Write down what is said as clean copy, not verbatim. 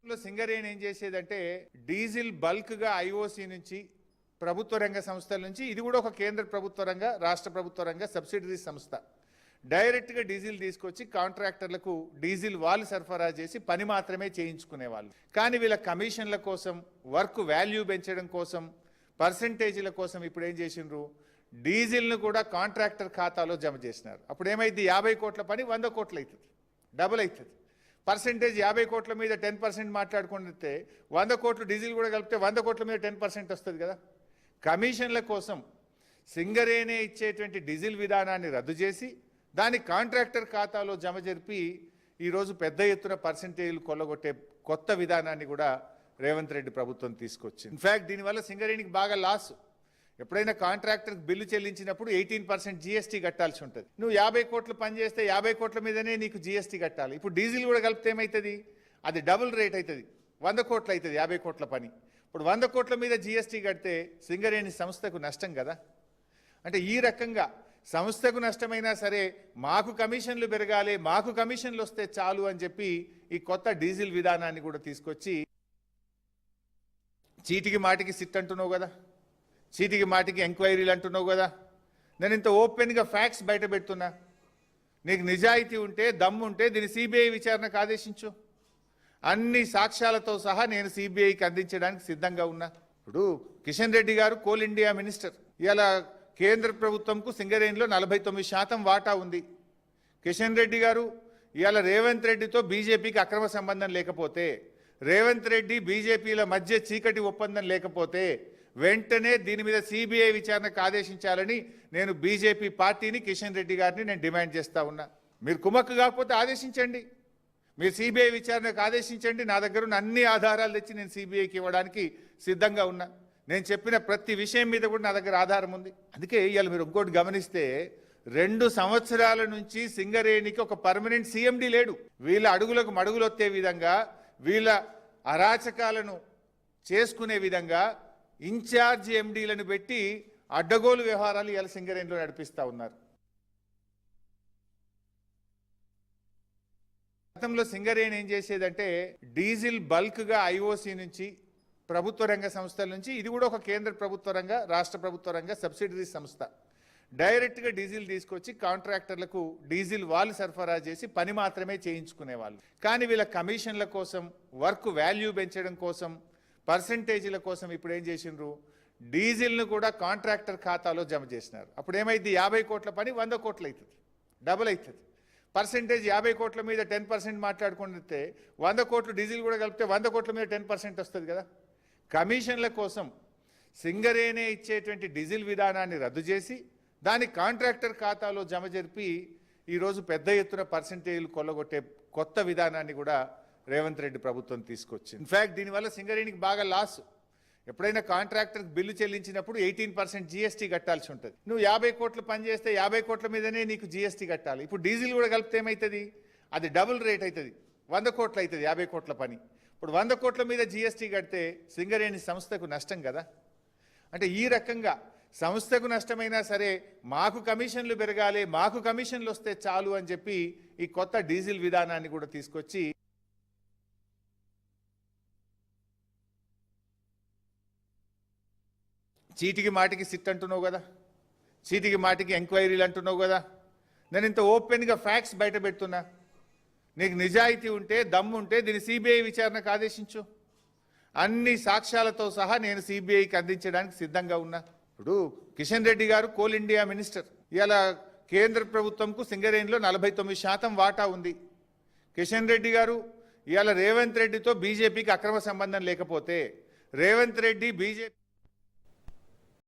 సింగరేణి ఏం చేసేదంటే diesel bulk గా IOC నుంచి ప్రభుత్వ రంగ సంస్థల నుంచి ఇది కూడా ఒక కేంద్ర ప్రభుత్వ రంగ రాష్ట్ర ప్రభుత్వ రంగ సబ్సిడరీ సంస్థ డైరెక్ట్ గా డీజిల్ తీసుకొచ్చి కాంట్రాక్టర్లకు డీజిల్ వాళ్ళు సరఫరా చేసి పని మాత్రమే చేయించుకునేవాళ్ళు. కానీ వీళ్ళ కమిషన్ల కోసం వర్క్ వాల్యూ పెంచడం కోసం పర్సెంటేజీల కోసం ఇప్పుడు ఏం చేసిండ్రు, డీజిల్ను కూడా కాంట్రాక్టర్ ఖాతాలో జమ చేసినారు. అప్పుడు ఏమైంది, 50 కోట్ల పని 100 కోట్లు అవుతుంది, డబుల్ అవుతుంది. పర్సెంటేజ్ 50 కోట్ల మీద 10% మాట్లాడుకుంటే 100 కోట్లు డీజిల్ కూడా కలిపితే 100 కోట్ల మీద 10% వస్తుంది కదా. కమిషన్ల కోసం సింగరేణి ఇచ్చేటువంటి డీజిల్ విధానాన్ని రద్దు చేసి దాని కాంట్రాక్టర్ ఖాతాలో జమ జరిపి ఈరోజు పెద్ద ఎత్తున పర్సెంటేజ్లు కొల్లగొట్టే కొత్త విధానాన్ని కూడా రేవంత్ రెడ్డి ప్రభుత్వం తీసుకొచ్చింది. ఇన్ఫ్యాక్ట్ దీనివల్ల సింగరేణికి బాగా లాస్. ఎప్పుడైనా కాంట్రాక్టర్కి బిల్లు చెల్లించినప్పుడు 18% జీఎస్టీ కట్టాల్సి ఉంటుంది. నువ్వు 50 కోట్లు పని చేస్తే 50 కోట్ల మీదనే నీకు జీఎస్టీ కట్టాలి. ఇప్పుడు డీజిల్ కూడా కలిపితే ఏమవుతుంది, అది డబుల్ రేట్ అవుతుంది, 100 కోట్లు అవుతుంది 50 కోట్ల పని. ఇప్పుడు 100 కోట్ల మీద జీఎస్టీ కడితే సింగరేణి సంస్థకు నష్టం కదా. అంటే ఈ రకంగా సంస్థకు నష్టమైనా సరే మాకు కమిషన్లు పెరగాలి, మాకు కమిషన్లు వస్తే చాలు అని చెప్పి ఈ కొత్త డీజిల్ విధానాన్ని కూడా తీసుకొచ్చి చీటికి మాటికి సిట్ అంటున్నావు కదా, చీటికి మాటికి ఎంక్వైరీలు అంటున్నావు కదా. నేను ఇంత ఓపెన్గా ఫ్యాక్ట్స్ బయట పెడుతున్నా. నీకు నిజాయితీ ఉంటే దమ్ము ఉంటే దీన్ని సిబిఐ విచారణకు ఆదేశించు. అన్ని సాక్ష్యాలతో సహా నేను సిబిఐకి అందించడానికి సిద్ధంగా ఉన్నా. ఇప్పుడు కిషన్ రెడ్డి గారు కోల్ ఇండియా మినిస్టర్. ఇలా కేంద్ర ప్రభుత్వంకు సింగరేణిలో 49% వాటా ఉంది. కిషన్ రెడ్డి గారు ఇవాళ రేవంత్ రెడ్డితో బీజేపీకి అక్రమ సంబంధం లేకపోతే, రేవంత్ రెడ్డి బీజేపీల మధ్య చీకటి ఒప్పందం లేకపోతే వెంటనే దీని మీద సిబిఐ విచారణకు ఆదేశించాలని నేను బీజేపీ పార్టీని కిషన్ రెడ్డి గారిని నేను డిమాండ్ చేస్తా ఉన్నా. మీరు కుమ్మక్కు కాకపోతే ఆదేశించండి, మీరు సిబిఐ విచారణకు ఆదేశించండి. నా దగ్గర ఉన్న అన్ని ఆధారాలు తెచ్చి నేను సిబిఐకి ఇవ్వడానికి సిద్ధంగా ఉన్నా. నేను చెప్పిన ప్రతి విషయం మీద కూడా నా దగ్గర ఆధారం ఉంది. అందుకే ఇవాళ మీరు ఇంకోటి గమనిస్తే 2 సంవత్సరాల నుంచి సింగరేణికి ఒక పర్మనెంట్ సీఎండీ లేడు. వీళ్ళ అడుగులకు మడుగులు వచ్చే విధంగా, వీళ్ళ అరాచకాలను చేసుకునే విధంగా ఇన్ఛార్జ్ ఎండీలను పెట్టి అడ్డగోలు వ్యవహారాలు ఇవాళ సింగరేణిలో నడిపిస్తూ ఉన్నారు. గతంలో సింగరేణి ఏం చేసేదంటే డీజిల్ బల్క్ గా ఐఓసి నుంచి ప్రభుత్వ రంగ సంస్థల నుంచి ఇది కూడా ఒక కేంద్ర ప్రభుత్వ రంగ రాష్ట్ర ప్రభుత్వ రంగ సబ్సిడరీ సంస్థ డైరెక్ట్ గా డీజిల్ తీసుకొచ్చి కాంట్రాక్టర్లకు డీజిల్ వాళ్ళు సరఫరా చేసి పని మాత్రమే చేయించుకునేవాళ్ళు. కానీ వీళ్ళ కమిషన్ల కోసం వర్క్ వాల్యూ పెంచడం కోసం పర్సెంటేజీల కోసం ఇప్పుడు ఏం చేసిండ్రు, డీజిల్ను కూడా కాంట్రాక్టర్ ఖాతాలో జమ చేసినారు. అప్పుడు ఏమైంది, 50 కోట్ల పని 100 కోట్లు అవుతుంది, డబుల్ అవుతుంది. పర్సెంటేజ్ 50 కోట్ల మీద 10% మాట్లాడుకుంటే 100 కోట్లు డీజిల్ కూడా కలిపితే 100 కోట్ల మీద 10% వస్తుంది కదా. కమిషన్ల కోసం సింగరేణి ఇచ్చేటువంటి డీజిల్ విధానాన్ని రద్దు చేసి దాని కాంట్రాక్టర్ ఖాతాలో జమ జరిపి ఈరోజు పెద్ద ఎత్తున పర్సెంటేజ్లు కొల్లగొట్టే కొత్త విధానాన్ని కూడా రేవంత్ రెడ్డి ప్రభుత్వం తీసుకొచ్చింది. ఇన్ఫ్యాక్ట్ దీనివల్ల సింగరేణికి బాగా లాస్. ఎప్పుడైనా కాంట్రాక్టర్కి బిల్లు చెల్లించినప్పుడు 18% జీఎస్టీ కట్టాల్సి ఉంటుంది. నువ్వు 50 కోట్లు పని చేస్తే 50 కోట్ల మీదనే నీకు జీఎస్టీ కట్టాలి. ఇప్పుడు డీజిల్ కూడా కలిపితే ఏమవుతుంది, అది డబుల్ రేట్ అవుతుంది, 100 కోట్లు అవుతుంది 50 కోట్ల పని. ఇప్పుడు 100 కోట్ల మీద జీఎస్టీ కడితే సింగరేణి సంస్థకు నష్టం కదా. అంటే ఈ రకంగా సంస్థకు నష్టమైనా సరే మాకు కమిషన్లు పెరగాలి, మాకు కమిషన్లు వస్తే చాలు అని చెప్పి ఈ కొత్త డీజిల్ విధానాన్ని కూడా తీసుకొచ్చి చీటికి మాటికి సిట్ అంటున్నావు కదా, చీటికి మాటికి ఎంక్వైరీలు అంటున్నావు కదా. నేను ఇంత ఓపెన్గా ఫ్యాక్ట్స్ బయట పెడుతున్నా. నీకు నిజాయితీ ఉంటే దమ్ము ఉంటే దీన్ని సిబిఐ విచారణకు ఆదేశించు. అన్ని సాక్ష్యాలతో సహా నేను సిబిఐకి అందించడానికి సిద్ధంగా ఉన్నా. ఇప్పుడు కిషన్ రెడ్డి గారు కోల్ ఇండియా మినిస్టర్. ఇలా కేంద్ర ప్రభుత్వంకు సింగరేణిలో 49% వాటా ఉంది. కిషన్ రెడ్డి గారు ఇవాళ రేవంత్ రెడ్డితో బీజేపీకి అక్రమ సంబంధం లేకపోతే, రేవంత్ రెడ్డి బీజేపీ